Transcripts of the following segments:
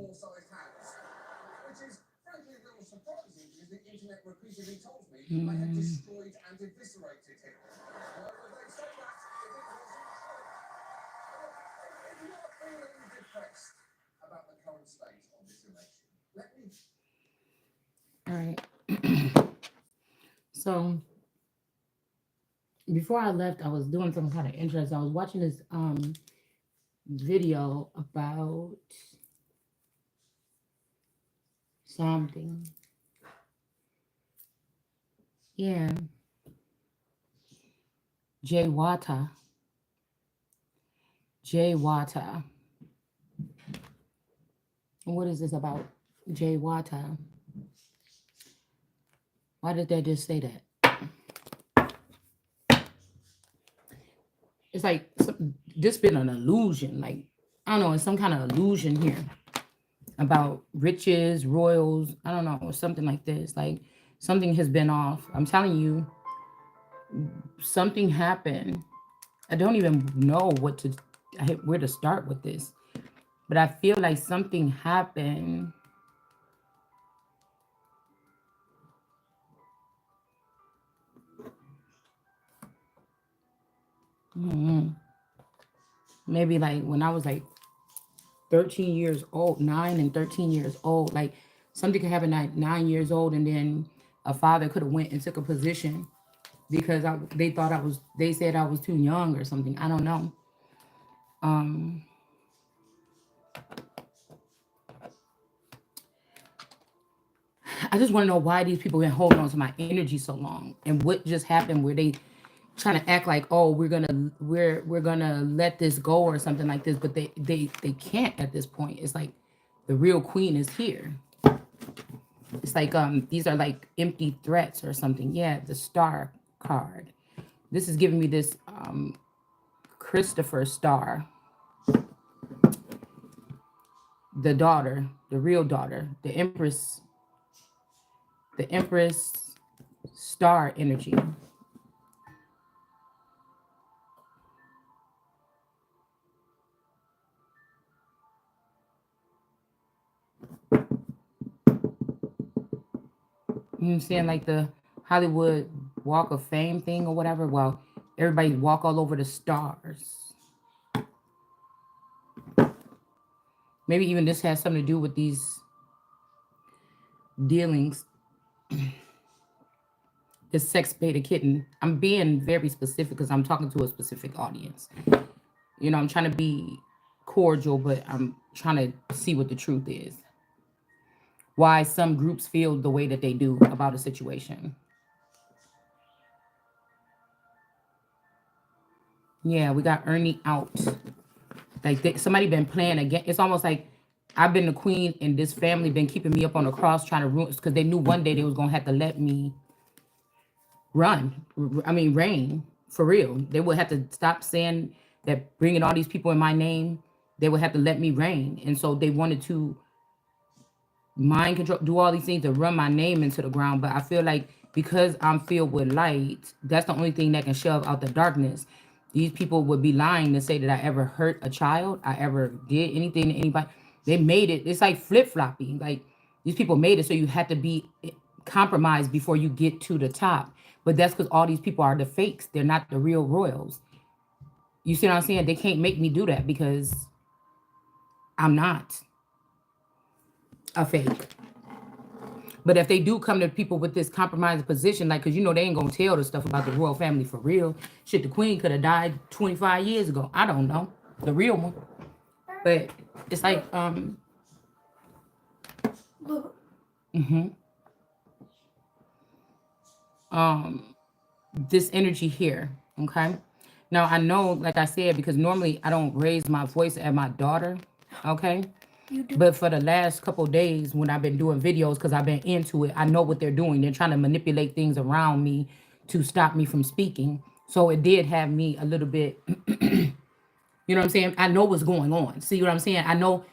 small-sized hands, which is frankly a little surprising because the internet repeatedly told me they had destroyed and eviscerated him. Why would they say that if it wasn't true? If you are feeling depressed about the current state of this election, let me... All right. So before I left, I was doing some kind of interest. I was watching this video about something. Yeah, Jay Wata. Jay Wata. What is this about? Jay Wata. Why did they just say that? It's like this been an illusion. Like, I don't know, it's some kind of illusion here about riches, royals. I don't know, or something like this. Like something has been off. I'm telling you, something happened. I don't even know where to start with this, but I feel like something happened. Mhm. Maybe like when I was like 13 years old, 9 and 13 years old, like something could happen at 9 years old, and then a father could have went and took a position because they said I was too young or something. I don't know. Um, I just want to know why these people been holding on to my energy so long, and what just happened where they trying to act like, oh, we're gonna let this go or something like this, but they can't at this point. It's like the real queen is here. It's like these are like empty threats or something. Yeah, the star card. This is giving me this Christopher star, the daughter, the real daughter, the Empress star energy. You know what I'm saying? Like the Hollywood Walk of Fame thing or whatever. Well, everybody walk all over the stars. Maybe even this has something to do with these dealings. This sex beta kitten. I'm being very specific because I'm talking to a specific audience. You know, I'm trying to be cordial, but I'm trying to see what the truth is. Why some groups feel the way that they do about a situation. Yeah, we got Ernie out. Like somebody been playing again. It's almost like I've been the queen and this family been keeping me up on the cross trying to ruin, because they knew one day they was gonna have to let me run. I mean, reign for real. They would have to stop saying that, bringing all these people in my name. They would have to let me reign, and so they wanted to mind control, do all these things to run my name into the ground. But I feel like because I'm filled with light, that's the only thing that can shove out the darkness. These people would be lying to say that I ever hurt a child, I ever did anything to anybody. They made it. It's like flip flopping. Like these people made it so you had to be compromised before you get to the top. But that's because all these people are the fakes. They're not the real royals. You see what I'm saying? They can't make me do that because I'm not a fake. But if they do come to people with this compromising position, like, because you know they ain't gonna tell the stuff about the royal family for real. Shit, the queen could have died 25 years ago. I don't know. The real one. But it's like, hmm this energy here. Okay. Now I know, like I said, because normally I don't raise my voice at my daughter. Okay. But for the last couple of days when I've been doing videos, because I've been into it, I know what they're doing. They're trying to manipulate things around me to stop me from speaking. So it did have me a little bit, you know what I'm saying? I know what's going on. See what I'm saying? I know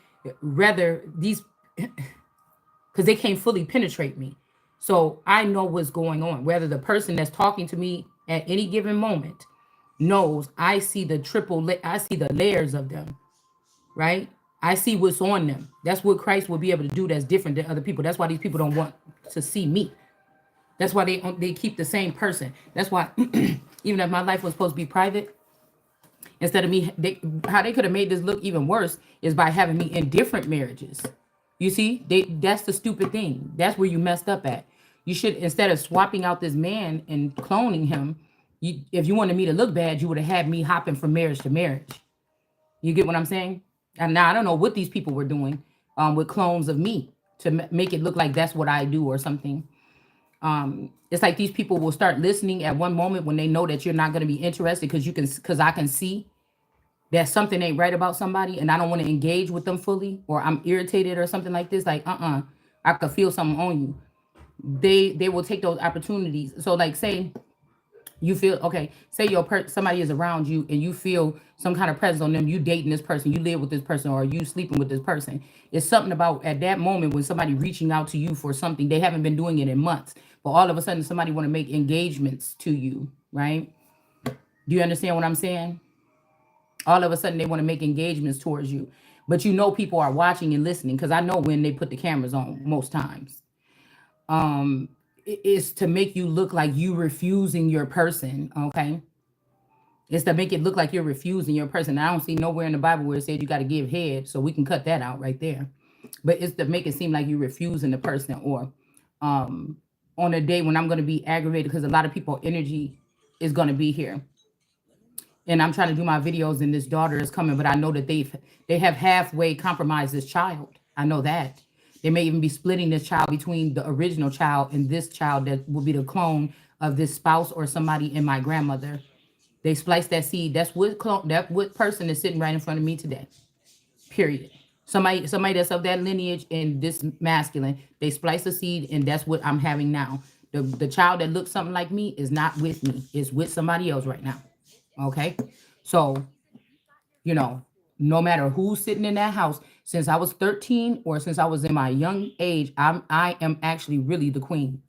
rather these, because they can't fully penetrate me. So I know what's going on. Whether the person that's talking to me at any given moment knows, I see the I see the layers of them, right? I see what's on them. That's what Christ will be able to do that's different than other people. That's why these people don't want to see me. That's why they keep the same person. That's why even if my life was supposed to be private, instead of me, how they could have made this look even worse is by having me in different marriages. You see, that's the stupid thing. That's where you messed up at. You should, instead of swapping out this man and cloning him, if you wanted me to look bad, you would have had me hopping from marriage to marriage. You get what I'm saying? And now I don't know what these people were doing with clones of me to make it look like that's what I do or something. It's like these people will start listening at one moment when they know that you're not going to be interested because I can see that something ain't right about somebody and I don't want to engage with them fully, or I'm irritated or something like this. Like, I could feel something on you. They will take those opportunities. So like, say you feel okay, say somebody is around you and you feel some kind of presence on them, you dating this person, you live with this person, or you sleeping with this person. It's something about at that moment when somebody reaching out to you for something, they haven't been doing it in months, but all of a sudden somebody want to make engagements to you, right? Do you understand what I'm saying? All of a sudden they want to make engagements towards you, but you know people are watching and listening, because I know when they put the cameras on most times. It's to make you look like you refusing your person, okay? It's to make it look like you're refusing your person. I don't see nowhere in the Bible where it said you got to give head, so we can cut that out right there. But it's to make it seem like you're refusing the person, or on a day when I'm going to be aggravated because a lot of people energy is going to be here, and I'm trying to do my videos and this daughter is coming, but I know that they have halfway compromised this child. I know that. They may even be splitting this child between the original child and this child that will be the clone of this spouse or somebody in my grandmother. They spliced that seed. That's what clone, that what person is sitting right in front of me today. Period. Somebody that's of that lineage and this masculine, they splice the seed, and that's what I'm having now. The child that looks something like me is not with me. It's with somebody else right now. Okay? So, you know, no matter who's sitting in that house, since I was 13 or since I was in my young age, I am actually really the queen.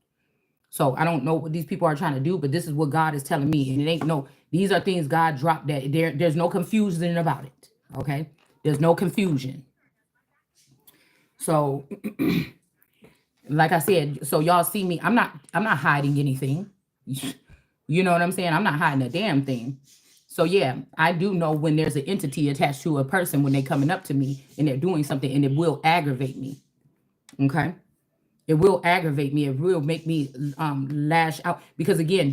So I don't know what these people are trying to do, but this is what God is telling me. And it ain't no, these are things God dropped that there's no confusion about it. Okay? There's no confusion. So like I said, so y'all see me, I'm not hiding anything. You know what I'm saying? I'm not hiding a damn thing. So yeah, I do know when there's an entity attached to a person when they're coming up to me and they're doing something, and it will aggravate me. Okay? It will aggravate me. It will make me lash out, because again,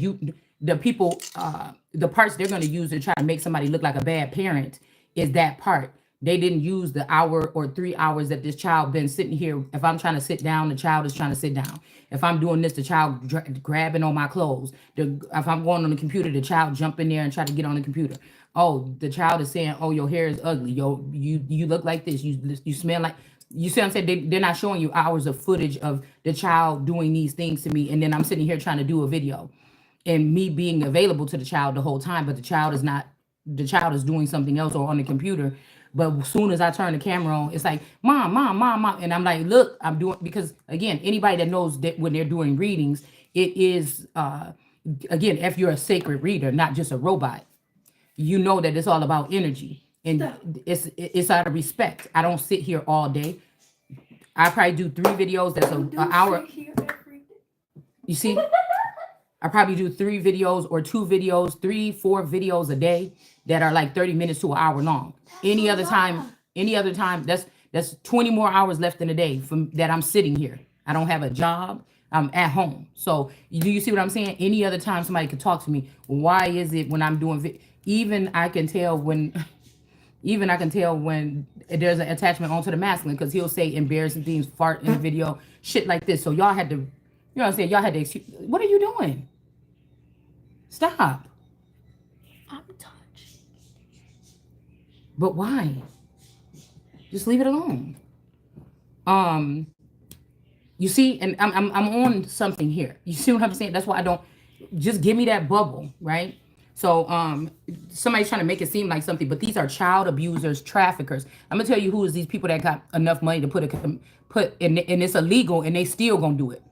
the people, the parts they're going to use to try to make somebody look like a bad parent is that part. They didn't use the hour or 3 hours that this child been sitting here. If I'm trying to sit down, the child is trying to sit down. If I'm doing this, the child grabbing on my clothes. If I'm going on the computer, the child jump in there and try to get on the computer. Oh, the child is saying, "Oh, your hair is ugly. Yo, you look like this. You smell like." You see what I'm saying? They're not showing you hours of footage of the child doing these things to me, and then I'm sitting here trying to do a video, and me being available to the child the whole time, but the child is not. The child is doing something else or on the computer. But as soon as I turn the camera on, it's like, mom, mom, mom, mom. And I'm like, look, I'm doing, because again, anybody that knows that when they're doing readings, it is, again, if you're a sacred reader, not just a robot, you know that it's all about energy. And it's out of respect. I don't sit here all day. I probably do 3 videos. That's an hour. You see, I probably do 3 videos or 2 videos, 3, 4 videos a day that are like 30 minutes to an hour long. Any other time, that's 20 more hours left in the day from that I'm sitting here. I don't have a job. I'm at home. So do you see what I'm saying? Any other time somebody could talk to me. Why is it when I'm doing even I can tell when there's an attachment onto the masculine, because he'll say embarrassing things, fart in the video, shit like this. So y'all had to, you know what I'm saying? Y'all had to excuse. What are you doing? Stop. I'm touched. But why? Just leave it alone. You see, and I'm on something here. You see what I'm saying? That's why I don't, just give me that bubble, right? So somebody's trying to make it seem like something, but these are child abusers, traffickers. I'm gonna tell you who is these people that got enough money to put in, and it's illegal, and they still gonna do it.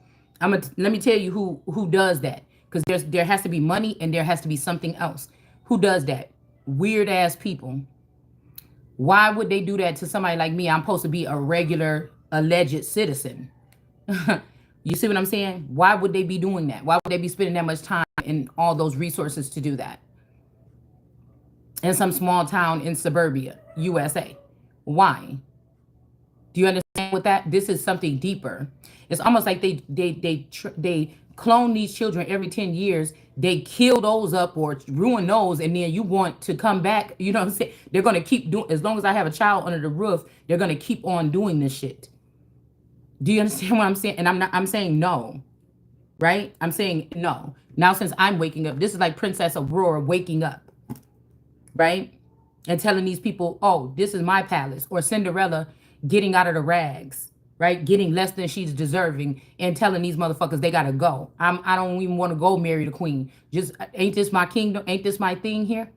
Let me tell you who does that, because there has to be money and there has to be something else. Who does that? Weird ass people. Why would they do that to somebody like me? I'm supposed to be a regular alleged citizen. You see what I'm saying? Why would they be doing that? Why would they be spending that much time and all those resources to do that? In some small town in suburbia, USA. Why? Do you understand what that? This is something deeper. It's almost like they clone these children every 10 years. They kill those up or ruin those, and then you want to come back. You know what I'm saying? They're gonna keep doing. As long as I have a child under the roof, they're gonna keep on doing this shit. Do you understand what I'm saying? And I'm saying no, right? I'm saying no. Now since I'm waking up, this is like Princess Aurora waking up, right? And telling these people, oh, this is my palace, or Cinderella getting out of the rags, right? Getting less than she's deserving, and telling these motherfuckers they gotta go. I don't even want to go marry the queen. Just ain't this my kingdom? Ain't this my thing here,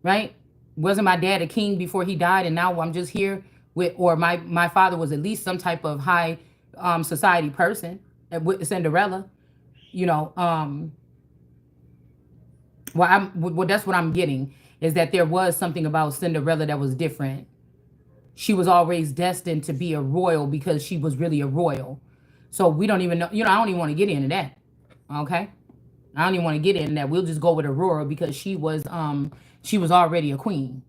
right? Wasn't my dad a king before he died, and now I'm just here with, or my father was at least some type of high society person with Cinderella, you know. Well, that's what I'm getting, is that there was something about Cinderella that was different. She was always destined to be a royal because she was really a royal. So we don't even know, you know, I don't even want to get into that. Okay? I don't even want to get into that. We'll just go with Aurora because she was already a queen.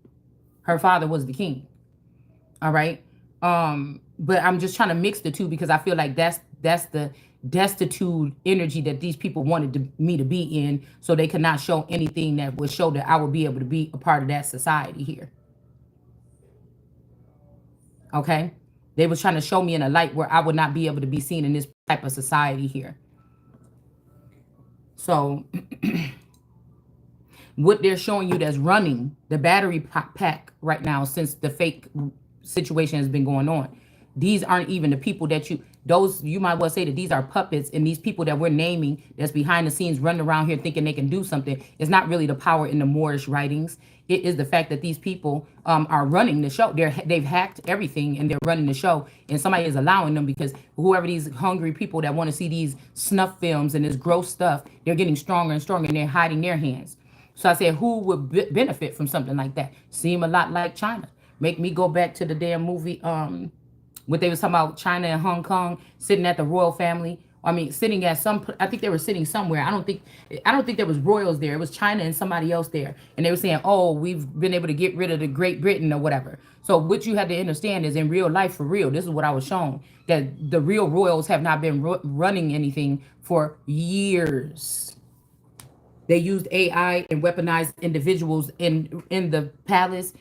Her father was the king. All right? But I'm just trying to mix the two because I feel like that's the destitute energy that these people wanted me to be in, so they could not show anything that would show that I would be able to be a part of that society here. Okay? They was trying to show me in a light where I would not be able to be seen in this type of society here. So what they're showing you that's running the battery pack right now, since the fake situation has been going on, these aren't even the people that you might well say that these are puppets, and these people that we're naming that's behind the scenes running around here thinking they can do something. It's not really the power in the Moorish writings. It is the fact that these people are running the show. They've hacked everything and they're running the show, and somebody is allowing them, because whoever these hungry people that want to see these snuff films and this gross stuff, they're getting stronger and stronger, and they're hiding their hands. So I said, who would benefit from something like that? Seem a lot like China. Make me go back to the damn movie, what they was talking about, China and Hong Kong sitting at the royal family. I mean, sitting at I think they were sitting somewhere. I don't think there was royals there. It was China and somebody else there. And they were saying, oh, we've been able to get rid of the Great Britain or whatever. So what you had to understand is, in real life, for real, this is what I was shown, that the real royals have not been running anything for years. They used AI and weaponized individuals in the palace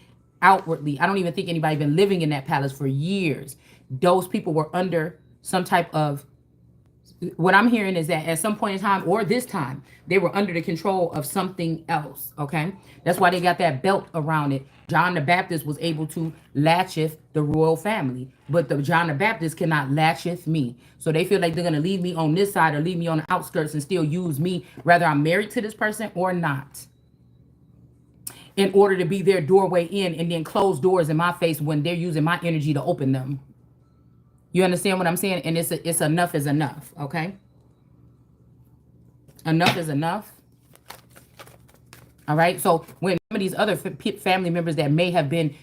outwardly. I don't even think anybody been living in that palace for years. Those people were under some type of, what I'm hearing is that at some point in time, or this time, they were under the control of something else. Okay, that's why they got that belt around it. John the Baptist was able to latcheth the royal family, but the John the Baptist cannot latcheth me. So they feel like they're gonna leave me on this side or leave me on the outskirts and still use me, whether I'm married to this person or not, in order to be their doorway in, and then close doors in my face when they're using my energy to open them. You understand what I'm saying? And it's enough is enough, okay? Enough is enough. All right? So when some of these other family members that may have been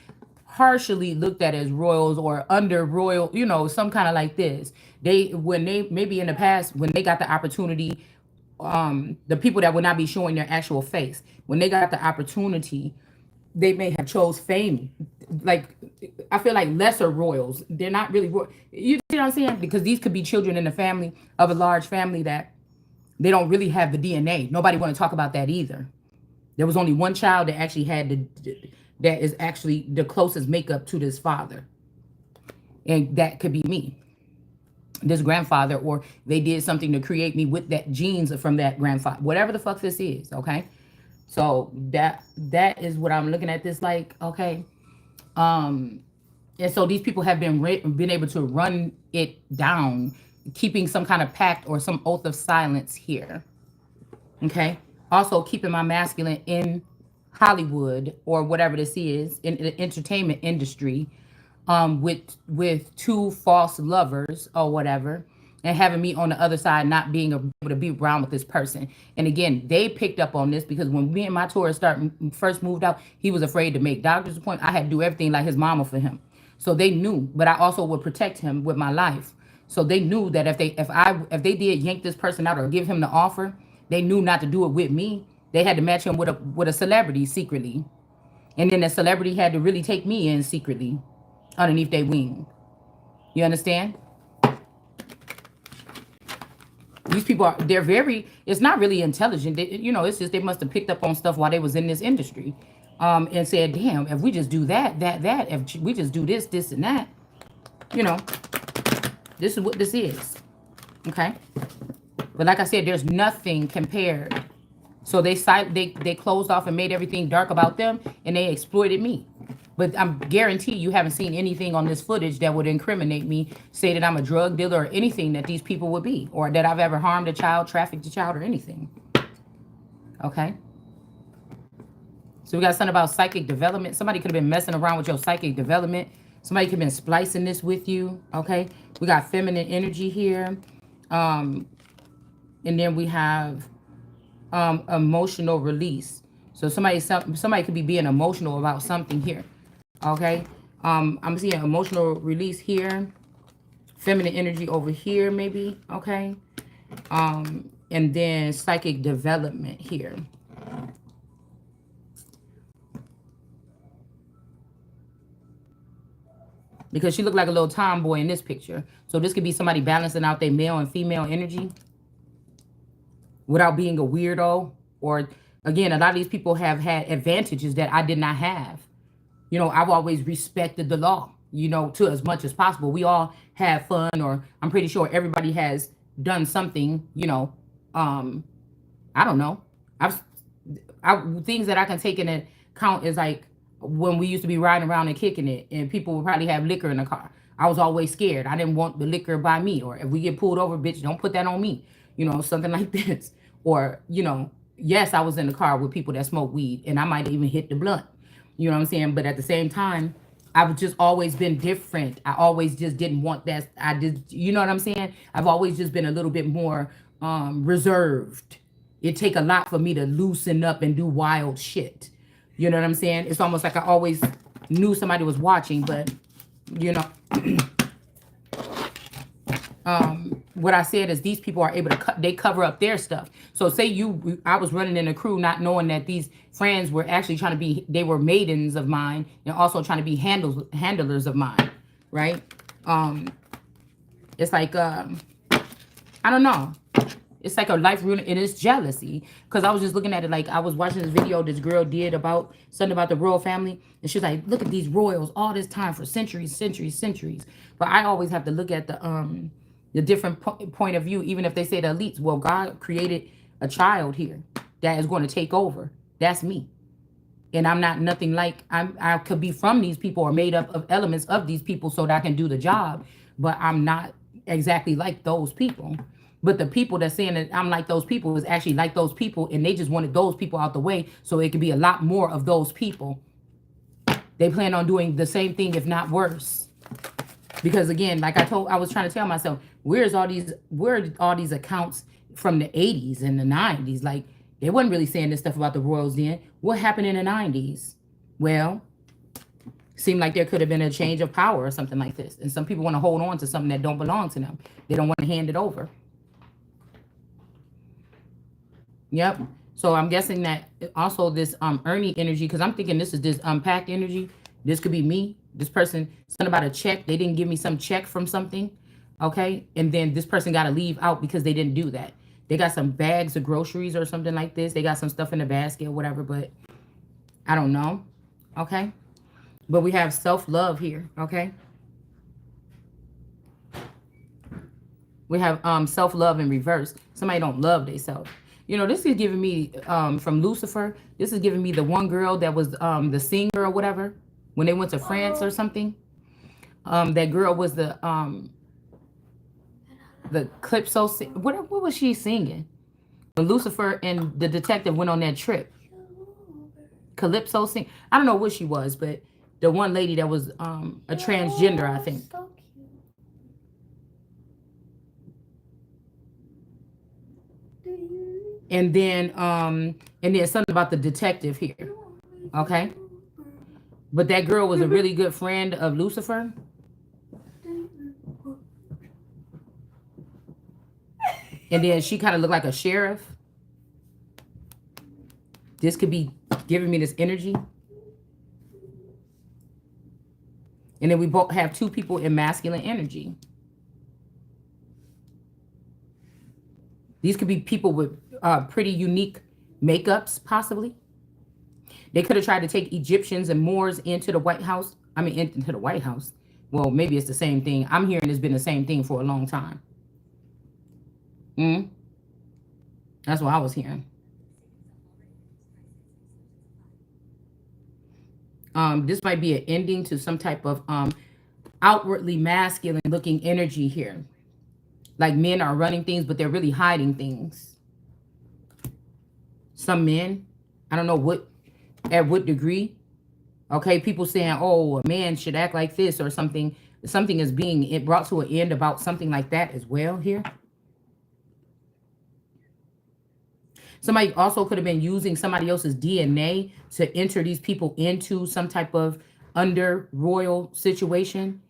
partially looked at as royals or under royal, you know, some kind of like this, when they maybe in the past, when they got the opportunity, the people that would not be showing their actual face, when they got the opportunity, they may have chose fame. Like, I feel like lesser royals, they're not really royal. You see what I'm saying? Because these could be children in the family of a large family that they don't really have the DNA. Nobody want to talk about that either. There was only one child that actually had that is actually the closest makeup to this father, and that could be me, this grandfather, or they did something to create me with that genes from that grandfather, whatever the fuck this is. Okay, so that is what I'm looking at this like. Okay, and so these people have been able to run it down, keeping some kind of pact or some oath of silence here. Okay, also keeping my masculine in Hollywood or whatever this is, in the entertainment industry, with two false lovers or whatever, and having me on the other side not being able to be around with this person. And again, they picked up on this because when me and my tourist first moved out, he was afraid to make doctor's appointment. I had to do everything like his mama for him. So they knew, but I also would protect him with my life. So they knew that if they did yank this person out or give him the offer, they knew not to do it with me. They had to match him with a celebrity secretly. And then the celebrity had to really take me in secretly underneath their wing. You understand? These people it's not really intelligent. It's just they must have picked up on stuff while they was in this industry. And said, damn, if we just do that, if we just do this, and that, this is what this is. Okay? But like I said, there's nothing compared. So they closed off and made everything dark about them, and they exploited me. But I'm guarantee you haven't seen anything on this footage that would incriminate me, say that I'm a drug dealer or anything that these people would be, or that I've ever harmed a child, trafficked a child, or anything. Okay? So we got something about psychic development. Somebody could have been messing around with your psychic development. Somebody could have been splicing this with you. Okay? We got feminine energy here. And then we have emotional release. So somebody could be being emotional about something here. Okay, I'm seeing emotional release here, feminine energy over here maybe. Okay, and then psychic development here. Because she looked like a little tomboy in this picture. So this could be somebody balancing out their male and female energy without being a weirdo. Or again, a lot of these people have had advantages that I did not have. I've always respected the law, to as much as possible. We all have fun, or I'm pretty sure everybody has done something, I don't know. Things that I can take into account is like when we used to be riding around and kicking it, and people would probably have liquor in the car. I was always scared. I didn't want the liquor by me. Or if we get pulled over, bitch, don't put that on me. Something like this. Or, yes, I was in the car with people that smoke weed, and I might even hit the blunt. You know what I'm saying? But at the same time, I've just always been different. I always just didn't want that. You know what I'm saying? I've always just been a little bit more reserved. It take a lot for me to loosen up and do wild shit. You know what I'm saying? It's almost like I always knew somebody was watching, but, what I said is these people are able to they cover up their stuff. So say I was running in a crew not knowing that these friends were actually they were maidens of mine and also trying to be handlers of mine, right? It's like, I don't know. It's like a life ruin, and it's jealousy. Because I was just looking at it like I was watching this video this girl did about something about the royal family. And she was like, look at these royals all this time for centuries. But I always have to look at the different point of view, even if they say the elites. Well, God created a child here that is going to take over. That's me. And I'm not nothing like, I could be from these people or made up of elements of these people so that I can do the job. But I'm not exactly like those people. But the people that's saying that I'm like those people is actually like those people. And they just wanted those people out the way so it could be a lot more of those people. They plan on doing the same thing, if not worse. Because again, like I was trying to tell myself, where are all these accounts from the 80s and the 90s? Like, they wasn't really saying this stuff about the royals then. What happened in the 90s? Well, seemed like there could have been a change of power or something like this. And some people want to hold on to something that don't belong to them. They don't want to hand it over. Yep. So I'm guessing that also this Ernie energy, because I'm thinking this is this unpacked energy. This could be me. This person, something about a check. They didn't give me some check from something. Okay. And then this person got to leave out because they didn't do that. They got some bags of groceries or something like this. They got some stuff in the basket or whatever, but I don't know. Okay. But we have self-love here. Okay. We have self-love in reverse. Somebody don't love themselves. This is giving me from Lucifer. This is giving me the one girl that was the singer or whatever when they went to France or something. That girl was the Calypso. What was she singing? When Lucifer and the detective went on that trip. Calypso sing. I don't know what she was, but the one lady that was a transgender, I think. And then something about the detective here. Okay. But that girl was a really good friend of Lucifer. And then she kind of looked like a sheriff. This could be giving me this energy. And then we both have two people in masculine energy. These could be people with pretty unique makeups, possibly. They could have tried to take Egyptians and Moors into the White House. I mean, into the White House. Well, maybe it's the same thing. I'm hearing it's been the same thing for a long time. That's what I was hearing. This might be an ending to some type of outwardly masculine looking energy here. Like men are running things, but they're really hiding things. Some men, I don't know at what degree. Okay, people saying, oh, a man should act like this or something. Something is being brought to an end about something like that as well here. Somebody also could have been using somebody else's DNA to enter these people into some type of under royal situation.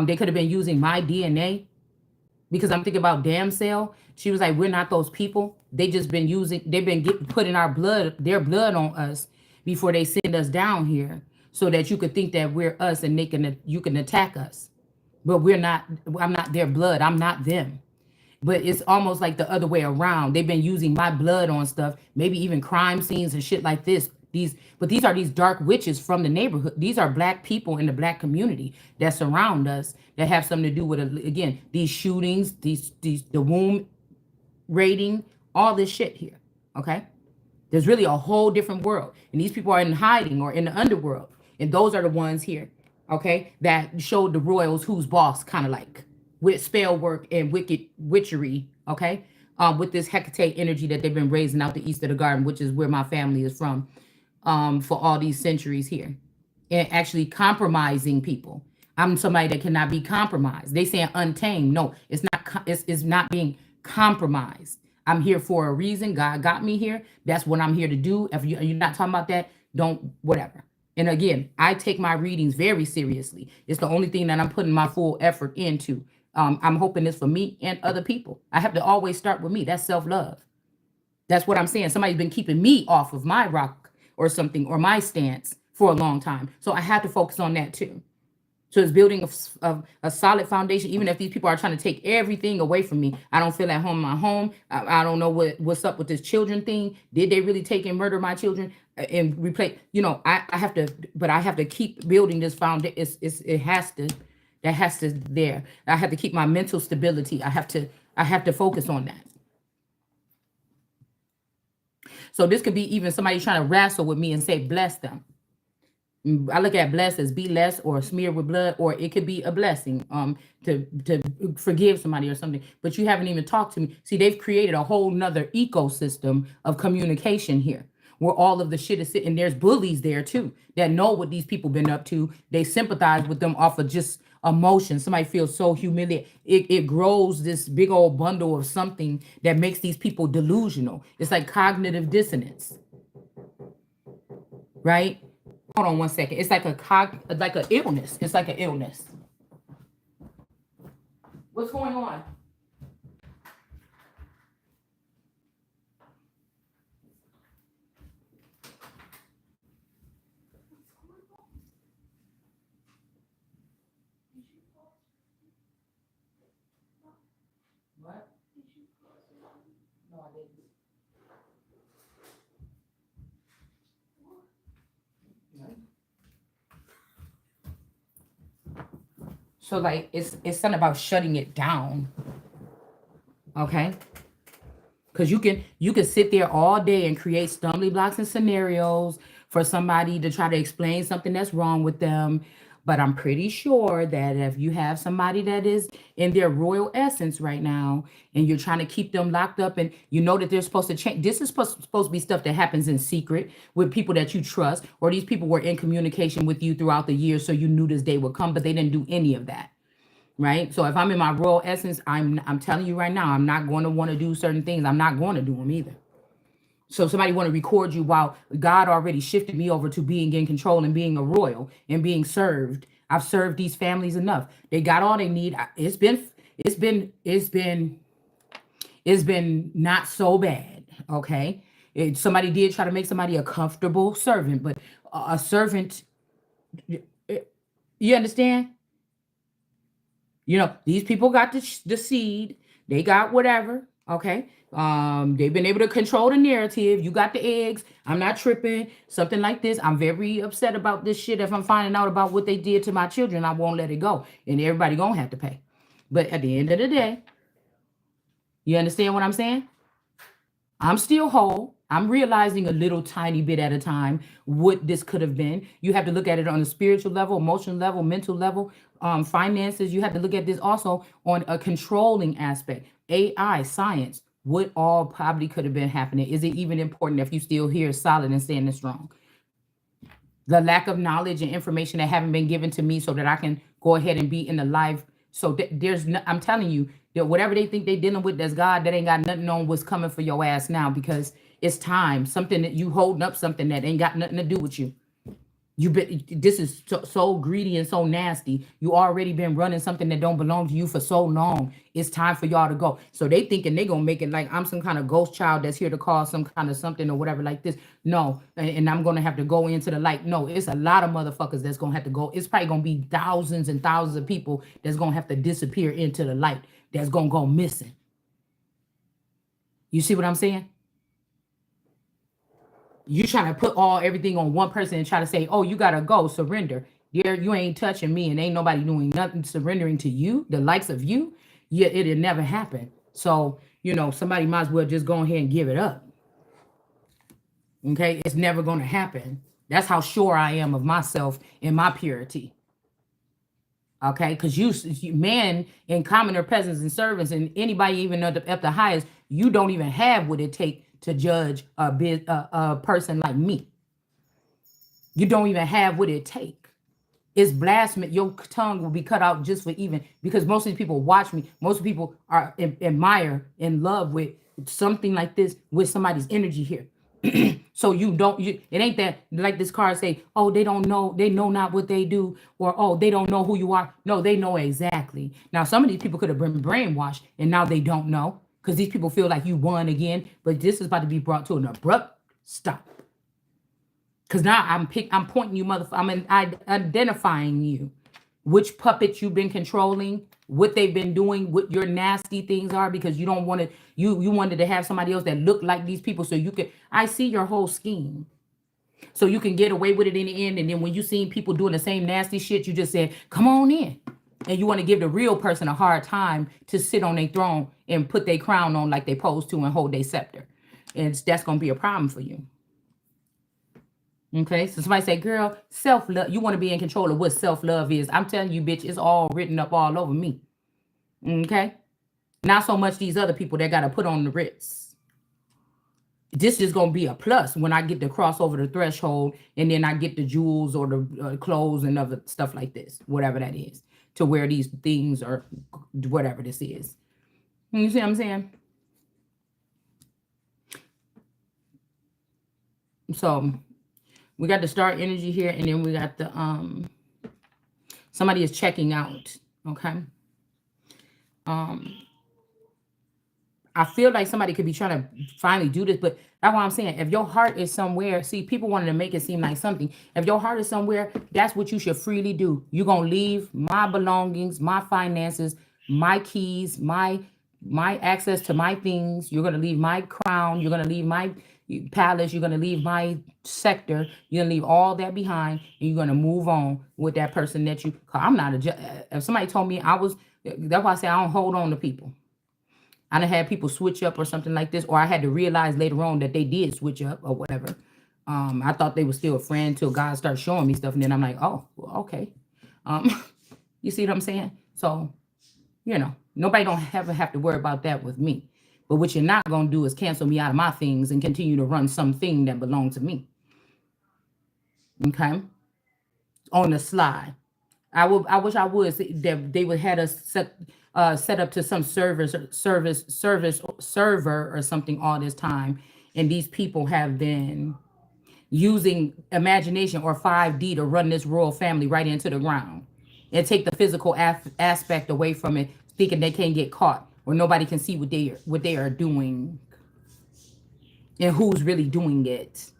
They could have been using my DNA, because I'm thinking about Damsel. She was like, we're not those people. They've been putting their blood on us before they send us down here, so that you could think that we're us and you can attack us. But we're not. I'm not their blood. I'm not them. But it's almost like the other way around. They've been using my blood on stuff, maybe even crime scenes and shit like this. These are these dark witches from the neighborhood. These are black people in the black community that surround us, that have something to do with, again, these shootings, the womb raiding, all this shit here. Okay, there's really a whole different world, and these people are in hiding or in the underworld, and those are the ones here. Okay, that showed the royals who's boss, kind of like, with spell work and wicked witchery, okay? With this Hecate energy that they've been raising out the east of the garden, which is where my family is from, for all these centuries here. And actually compromising people. I'm somebody that cannot be compromised. They saying untamed. No, it's not. It's not being compromised. I'm here for a reason. God got me here. That's what I'm here to do. If you're not talking about that, don't, whatever. And again, I take my readings very seriously. It's the only thing that I'm putting my full effort into. I'm hoping it's for me and other people. I have to always start with me. That's self-love. That's what I'm saying. Somebody's been keeping me off of my rock or something, or my stance, for a long time. So I have to focus on that too. So it's building a solid foundation. Even if these people are trying to take everything away from me, I don't feel at home in my home. I don't know what's up with this children thing. Did they really take and murder my children and replace? I have to, but I have to keep building this foundation. It has to. That has to there. I have to keep my mental stability. I have to focus on that. So this could be even somebody trying to wrestle with me and say, bless them. I look at bless as be less or smear with blood, or it could be a blessing to forgive somebody or something. But you haven't even talked to me. See, they've created a whole nother ecosystem of communication here, where all of the shit is sitting. There's bullies there too that know what these people been up to. They sympathize with them off of just emotion. Somebody feels so humiliated. It grows this big old bundle of something that makes these people delusional. It's like cognitive dissonance, right? Hold on one second. It's like an illness. It's like an illness. What's going on? What? No, I didn't. So like it's something about shutting it down. Okay? Because you can sit there all day and create stumbling blocks and scenarios for somebody to try to explain something that's wrong with them. But I'm pretty sure that if you have somebody that is in their royal essence right now, and you're trying to keep them locked up, and you know that they're supposed to change, this is supposed to be stuff that happens in secret with people that you trust, or these people were in communication with you throughout the years, so you knew this day would come, but they didn't do any of that. right? So if I'm in my royal essence, I'm telling you right now, I'm not going to want to do certain things. I'm not going to do them either. So somebody want to record you while God already shifted me over to being in control and being a royal and being served. I've served these families enough. They got all they need. It's been not so bad. Okay. Somebody did try to make somebody a comfortable servant, but a servant, you understand? These people got the seed. They got whatever. Okay. They've been able to control the narrative. You got the eggs. I'm not tripping. Something like this. I'm very upset about this shit. If I'm finding out about what they did to my children, I won't let it go. And everybody gonna have to pay. But at the end of the day, you understand what I'm saying? I'm still whole. I'm realizing a little tiny bit at a time what this could have been. You have to look at it on a spiritual level, emotional level, mental level, finances. You have to look at this also on a controlling aspect. AI, science, what all probably could have been happening. Is it even important if you still here solid and standing strong? The lack of knowledge and information that haven't been given to me so that I can go ahead and be in the life. So there's no, I'm telling you that whatever they think they dealing with, that's God, that ain't got nothing on what's coming for your ass now, because it's time. Something that you holding up, something that ain't got nothing to do with you. This is so greedy and so nasty. You already been running something that don't belong to you for so long. It's time for y'all to go. So they thinking they gonna make it like I'm some kind of ghost child that's here to cause some kind of something or whatever like this. No, and I'm gonna have to go into the light. No, it's a lot of motherfuckers that's gonna have to go. It's probably gonna be thousands and thousands of people that's gonna have to disappear into the light. That's gonna go missing. You see what I'm saying? You trying to put everything on one person and try to say, oh, you gotta go surrender. You ain't touching me, and ain't nobody doing nothing surrendering to you, the likes of you. Yeah, it'll never happen. So somebody might as well just go ahead and give it up. Okay, it's never gonna happen. That's how sure I am of myself and my purity. Okay, because you man in commoner peasants and servants and anybody even at the highest, you don't even have what it take to judge a person like me. You don't even have what it take. It's blasphemy. Your tongue will be cut out just for even, because most of these people watch me. Most people are admire, in love with something like this, with somebody's energy here. So it ain't that like this card say, oh, they don't know, they know not what they do, or oh, they don't know who you are. No, they know exactly. Now, some of these people could have been brainwashed and now they don't know, because these people feel like you won again, but this is about to be brought to an abrupt stop. Because now I'm pointing you, I'm identifying you, which puppets you've been controlling, what they've been doing, what your nasty things are, because you don't want to, you wanted to have somebody else that looked like these people so you could, I see your whole scheme. So you can get away with it in the end. And then when you seen people doing the same nasty shit, you just said, come on in. And you want to give the real person a hard time to sit on their throne and put their crown on like they supposed to and hold their scepter. And that's going to be a problem for you. Okay, so somebody say, girl, self-love, you want to be in control of what self-love is. I'm telling you, bitch, it's all written up all over me. Okay? Not so much these other people that got to put on the Ritz. This is going to be a plus when I get to cross over the threshold and then I get the jewels or the clothes and other stuff like this, whatever that is, to where these things are, whatever this is. You see what I'm saying? So we got the star energy here, and then we got the somebody is checking out. Okay. I feel like somebody could be trying to finally do this, but that's what I'm saying. If your heart is somewhere, see, people wanted to make it seem like something. If your heart is somewhere, that's what you should freely do. You're gonna leave my belongings, my finances, my keys, my access to my things. You're gonna leave my crown. You're gonna leave my palace. You're gonna leave my sector. You're gonna leave all that behind, and you're gonna move on with that person that you. I'm not a. If somebody told me I was, that's why I say I don't hold on to people. I done had people switch up or something like this, or I had to realize later on that they did switch up or whatever. I thought they were still a friend till God started showing me stuff, and then I'm like, oh, well, okay. You see what I'm saying? So, nobody don't ever have to worry about that with me. But what you're not going to do is cancel me out of my things and continue to run something that belongs to me. Okay? On the slide. I wish I would see that they would had us set up to some server or something all this time, and these people have been using imagination or 5D to run this royal family right into the ground and take the physical aspect away from it, thinking they can't get caught or nobody can see what they are doing and who's really doing it.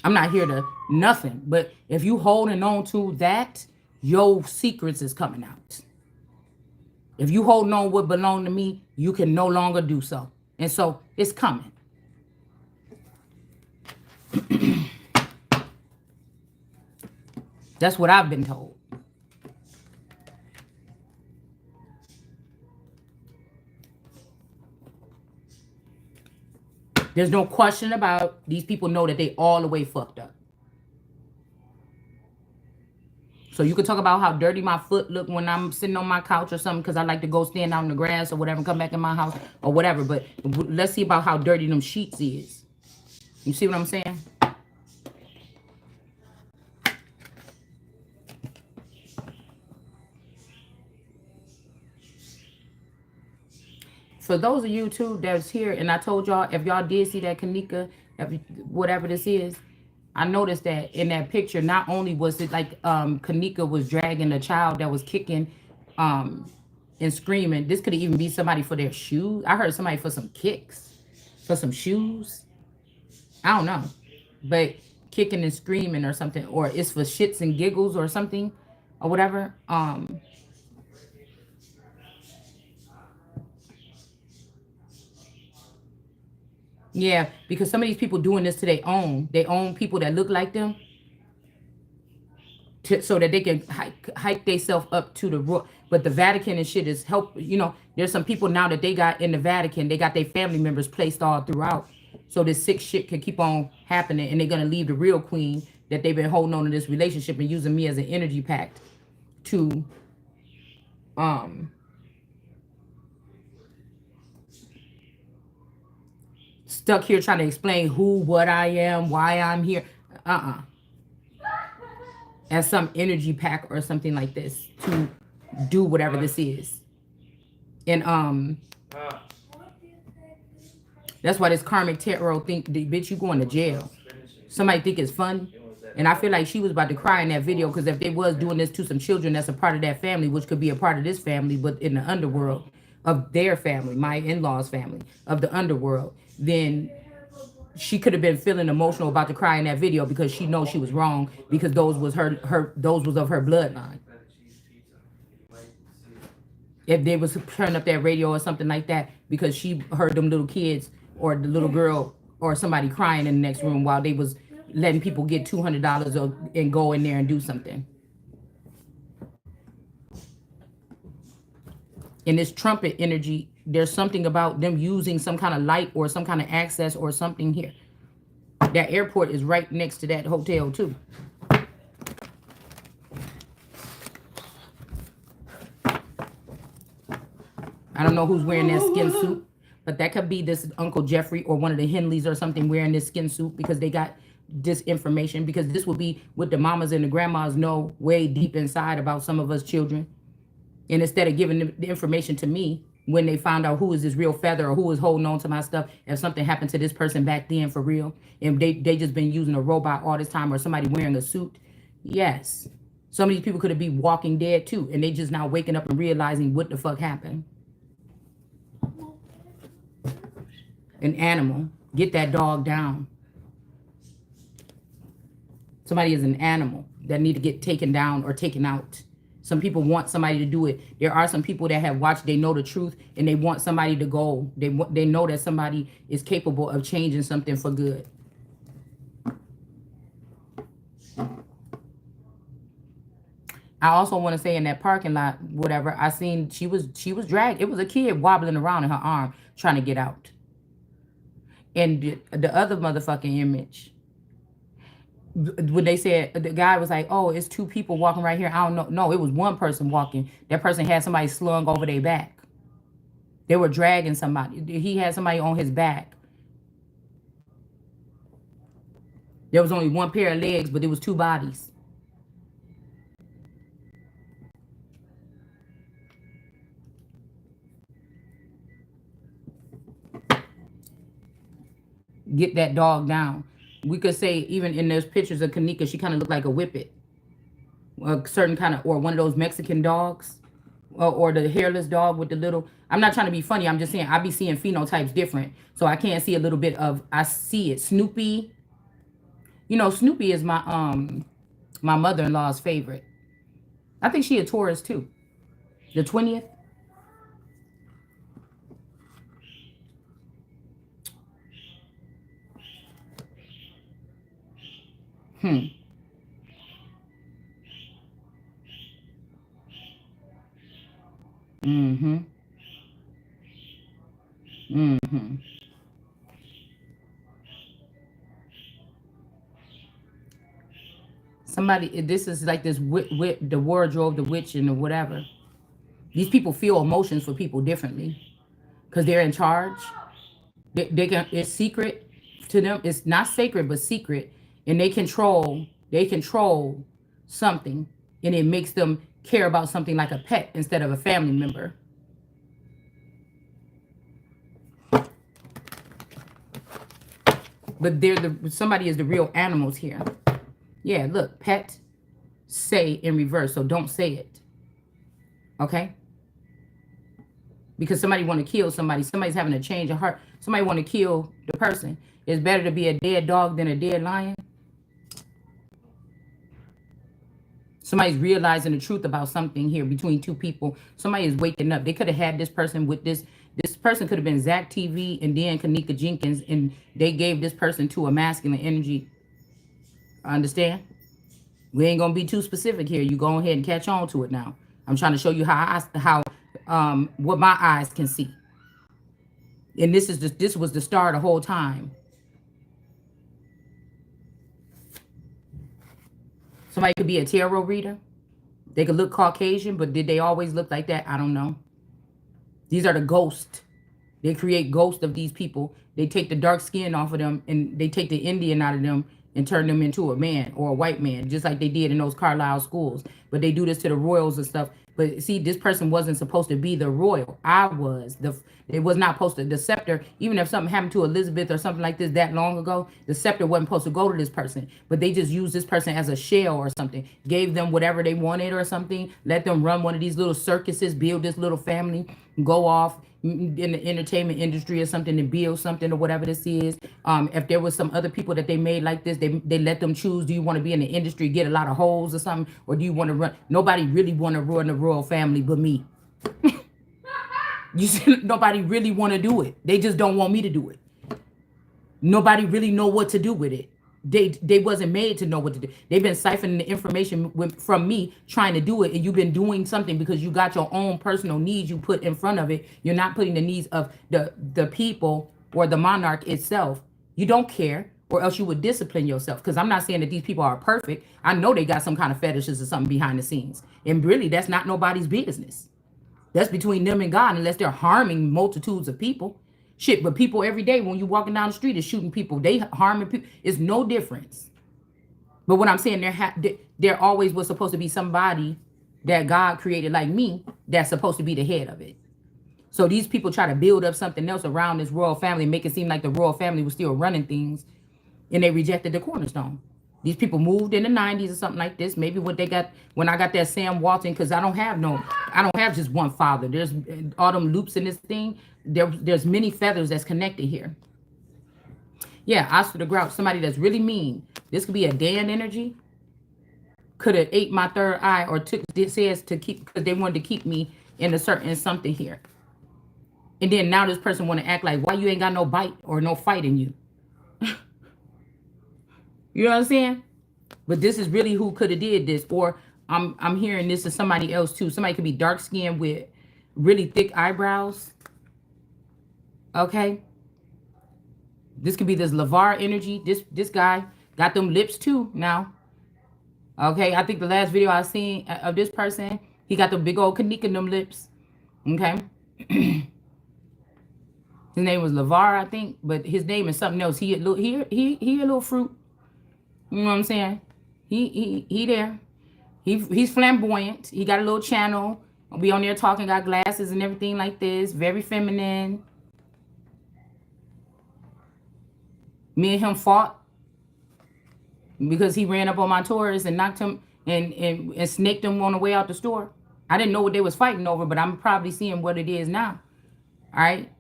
I'm not here to nothing, but if you holding on to that, your secrets is coming out. If you holding on what belong to me, you can no longer do so. And so it's coming. That's what I've been told. There's no question about these people know that they all the way fucked up. So you can talk about how dirty my foot look when I'm sitting on my couch or something because I like to go stand out in the grass or whatever and come back in my house or whatever. But let's see about how dirty them sheets is. You see what I'm saying? For those of you too that's here, and I told y'all, if y'all did see that Kanika, whatever this is, I noticed that in that picture, not only was it like Kanika was dragging a child that was kicking and screaming. This could even be somebody for their shoes. I heard somebody for some kicks, for some shoes. I don't know. But kicking and screaming or something, or it's for shits and giggles or something or whatever. Yeah, because some of these people doing this to their own people that look like them, so that they can hike themselves up to the rook. But the Vatican and shit is help. You know, there's some people now that they got in the Vatican. They got their family members placed all throughout, so this sick shit can keep on happening, and they're gonna leave the real queen that they've been holding on to this relationship and using me as an energy pact to stuck here trying to explain who, what I am, why I'm here. As some energy pack or something like this to do whatever this is. And that's why this karmic tarot think, bitch, you going to jail. Somebody think it's fun. And I feel like she was about to cry in that video, because if they was doing this to some children that's a part of that family, which could be a part of this family, but in the underworld of their family, my in-laws family, of the underworld, then she could have been feeling emotional about to cry in that video, because she knows she was wrong, because those was those was of her bloodline. If they was turning up that radio or something like that, because she heard them little kids or the little girl or somebody crying in the next room while they was letting people get $200 and go in there and do something. In this trumpet energy, there's something about them using some kind of light or some kind of access or something here. That airport is right next to that hotel too. I don't know who's wearing that skin suit, but that could be this Uncle Jeffrey or one of the Henleys or something wearing this skin suit, because they got this information, because this would be what the mamas and the grandmas know way deep inside about some of us children. And instead of giving the information to me when they found out who is this real feather or who is holding on to my stuff, if something happened to this person back then for real, and they just been using a robot all this time, or somebody wearing a suit. Yes. Some of these people could have been walking dead too, and they just now waking up and realizing what the fuck happened. An animal. Get that dog down. Somebody is an animal that need to get taken down or taken out. Some people want somebody to do it. There are some people that have watched, they know the truth, and they want somebody to go. They know that somebody is capable of changing something for good. I also want to say, in that parking lot, whatever, I seen she was dragged. It was a kid wobbling around in her arm trying to get out. And the other motherfucking image, when they said, the guy was like, oh, it's two people walking right here, I don't know. No, it was one person walking. That person had somebody slung over their back. They were dragging somebody. He had somebody on his back. There was only one pair of legs, but there was two bodies. Get that dog down. We could say even in those pictures of Kanika, she kind of looked like a whippet. A certain kind of, or one of those Mexican dogs. Or the hairless dog with the little. I'm not trying to be funny. I'm just saying I be seeing phenotypes different. So I can't see a little bit of, I see it. Snoopy. You know, Snoopy is my mother-in-law's favorite. I think she a Taurus too. The 20th. Hmm. Mm-hmm. Mm-hmm. Somebody, this is like this the wardrobe, the witch, and the whatever. These people feel emotions for people differently because they're in charge. They can. It's secret to them. It's not sacred, but secret, and they control. They control something, and it makes them care about something like a pet instead of a family member. But they're the somebody is the real animals here. Yeah, look, pet, say in reverse. So don't say it. Okay? Because somebody want to kill somebody. Somebody's having a change of heart. Somebody want to kill the person. It's better to be a dead dog than a dead lion. Somebody's realizing the truth about something here between two people. Somebody is waking up. They could have had this person with this. This person could have been Zach TV and then Kanika Jenkins, and they gave this person to a masculine energy. Understand? We ain't gonna be too specific here. You go ahead and catch on to it now. I'm trying to show you how what my eyes can see. And this was the star the whole time. Somebody could be a tarot reader. They could look Caucasian, but did they always look like that? I don't know. These are the ghosts. They create ghosts of these people. They take the dark skin off of them and they take the Indian out of them and turn them into a man or a white man, just like they did in those Carlisle schools. But they do this to the royals and stuff. But see, this person wasn't supposed to be the royal. I was. It was not supposed to. The scepter, even if something happened to Elizabeth or something like this that long ago, the scepter wasn't supposed to go to this person. But they just used this person as a shell or something. Gave them whatever they wanted or something. Let them run one of these little circuses, build this little family, go off in the entertainment industry or something to build something or whatever this is. If there was some other people that they made like this, they let them choose. Do you want to be in the industry, get a lot of holes or something, or do you want to run? Nobody really want to run the royal family but me. You see, nobody really want to do it. They just don't want me to do it. Nobody really know what to do with it. They wasn't made to know what to do. They've been siphoning the information from me trying to do it, and you've been doing something because you got your own personal needs you put in front of it. You're not putting the needs of the people or the monarch itself. You don't care, or else you would discipline yourself. Because I'm not saying that these people are perfect. I know they got some kind of fetishes or something behind the scenes, and really that's not nobody's business. That's between them and God, unless they're harming multitudes of people. Shit, but people every day when you walking down the street is shooting people. They harming people. It's no difference. But what I'm saying, there always was supposed to be somebody that God created like me that's supposed to be the head of it. So these people try to build up something else around this royal family, make it seem like the royal family was still running things, and they rejected the cornerstone. These people moved in the 90s or something like this. Maybe what they got when I got that Sam Walton, because I don't have just one father. There's all them loops in this thing. There's many feathers that's connected here. Yeah, Oscar the Grouch, somebody that's really mean. This could be a Dan energy. Could have ate my third eye or took this says to keep because they wanted to keep me in a certain something here. And then now this person want to act like why you ain't got no bite or no fight in you. You know what I'm saying? But this is really who could have did this. Or I'm hearing this is somebody else too. Somebody could be dark skinned with really thick eyebrows. Okay. This could be this LeVar energy. This guy got them lips too now. Okay. I think the last video I seen of this person, he got the big old Kanika in them lips. Okay. His name was LeVar, I think, but his name is something else. He a little fruit. You know what I'm saying? He there. He's flamboyant. He got a little channel. Be on there talking, got glasses and everything like this. Very feminine. Me and him fought because he ran up on my tourist and knocked him and snaked him on the way out the store. I didn't know what they was fighting over, but I'm probably seeing what it is now. All right.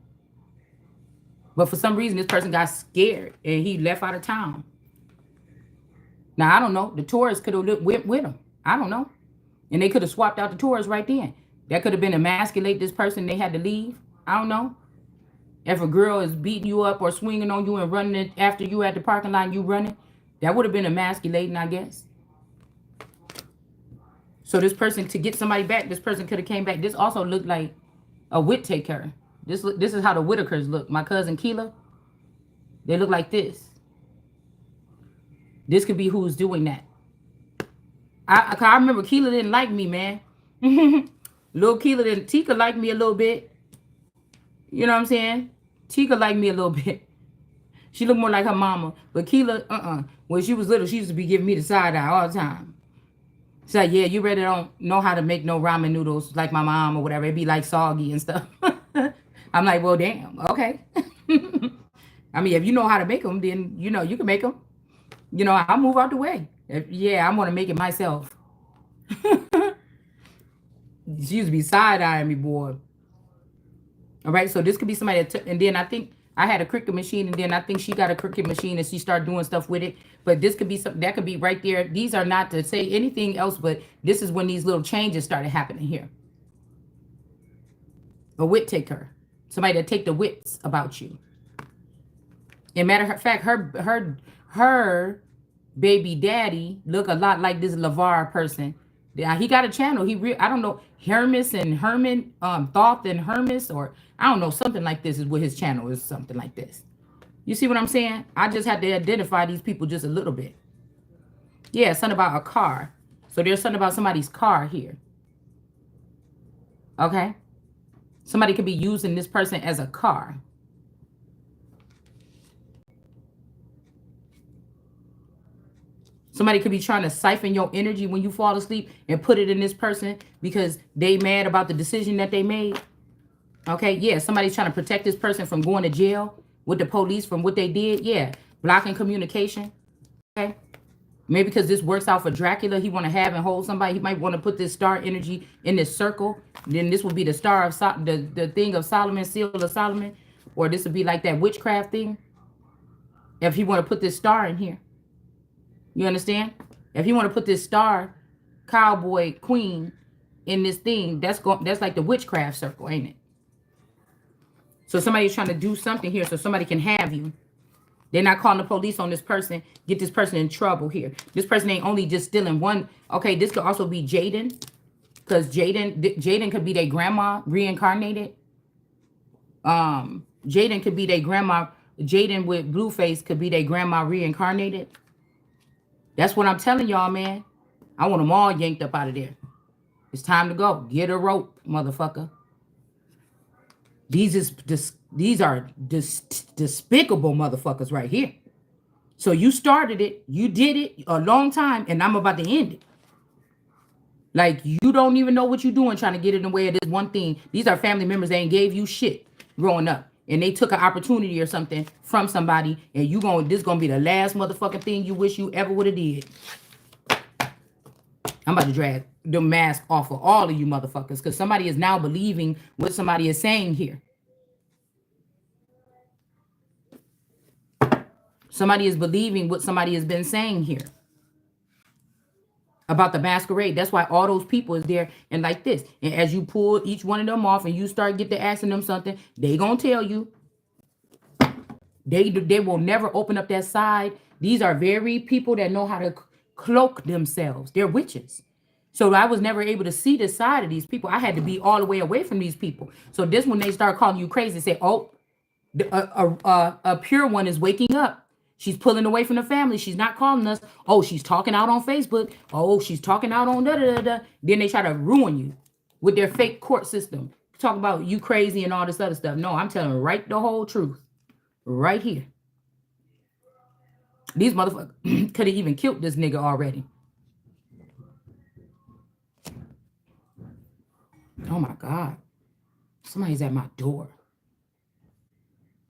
But for some reason, this person got scared and he left out of town. Now, I don't know. The tourist could have went with him. I don't know. And they could have swapped out the tourists right then. That could have been emasculate this person. They had to leave. I don't know. If a girl is beating you up or swinging on you and running after you at the parking lot and you running, that would have been emasculating, I guess. So this person, to get somebody back, this person could have came back. This also looked like a Whittaker. This is how the Whitakers look. My cousin Keela, they look like this. This could be who's doing that. I remember Keela didn't like me, man. Little Keela didn't. Tika liked me a little bit. You know what I'm saying? Tika liked me a little bit. She looked more like her mama. But Keela, when she was little, she used to be giving me the side eye all the time. She's like, yeah, you really don't know how to make no ramen noodles like my mom or whatever. It'd be like soggy and stuff. I'm like, well, damn, okay. I mean, if you know how to make them, then, you know, you can make them. You know, I'll move out the way. Yeah, I want to make it myself. She used to be side-eyeing me, boy. All right, so this could be somebody that and then I think I had a Cricut machine, and then I think she got a Cricut machine and she started doing stuff with it. But this could be something that could be right there. These are not to say anything else, but this is when these little changes started happening here. A wit taker. Somebody that take the wits about you. And matter of fact, her baby daddy look a lot like this LeVar person. Yeah, he got a channel. I don't know, Hermes and Herman, Thoth and Hermes, or I don't know, something like this is what his channel is, something like this. You see what I'm saying? I just had to identify these people just a little bit. Yeah, something about a car. So there's something about somebody's car here. Okay? Somebody could be using this person as a car. Somebody could be trying to siphon your energy when you fall asleep and put it in this person because they mad about the decision that they made. Okay, yeah, somebody's trying to protect this person from going to jail with the police from what they did. Yeah, blocking communication. Okay, maybe because this works out for Dracula, he want to have and hold somebody. He might want to put this star energy in this circle. Then this will be the star of the thing of Solomon, seal of Solomon, or this would be like that witchcraft thing. If he want to put this star in here. You understand? If you want to put this star, cowboy, queen in this thing, that's like the witchcraft circle, ain't it? So somebody's trying to do something here so somebody can have you. They're not calling the police on this person, get this person in trouble here. This person ain't only just stealing one. Okay, this could also be Jaden, because Jaden could be their grandma reincarnated. Jaden could be their grandma. Jaden with blue face could be their grandma reincarnated. That's what I'm telling y'all, man. I want them all yanked up out of there. It's time to go. Get a rope, motherfucker. These are despicable motherfuckers right here. So you started it. You did it a long time, and I'm about to end it. Like, you don't even know what you're doing trying to get in the way of this one thing. These are family members. They ain't gave you shit growing up. And they took an opportunity or something from somebody, and this gonna be the last motherfucking thing you wish you ever would have did. I'm about to drag the mask off of all of you motherfuckers, because somebody is now believing what somebody is saying here. Somebody is believing what somebody has been saying here about the masquerade. That's why all those people is there and like this. And as you pull each one of them off and you start get to asking them something, they gonna tell you. They will never open up that side. These are very people that know how to cloak themselves. They're witches. So I was never able to see the side of these people. I had to be all the way away from these people. So this when they start calling you crazy, say, oh, a pure one is waking up. She's pulling away from the family. She's not calling us. Oh, she's talking out on Facebook. Oh, she's talking out on da-da-da-da. Then they try to ruin you with their fake court system. Talk about you crazy and all this other stuff. No, I'm telling you right the whole truth. Right here. These motherfuckers could have even killed this nigga already. Oh my God. Somebody's at my door.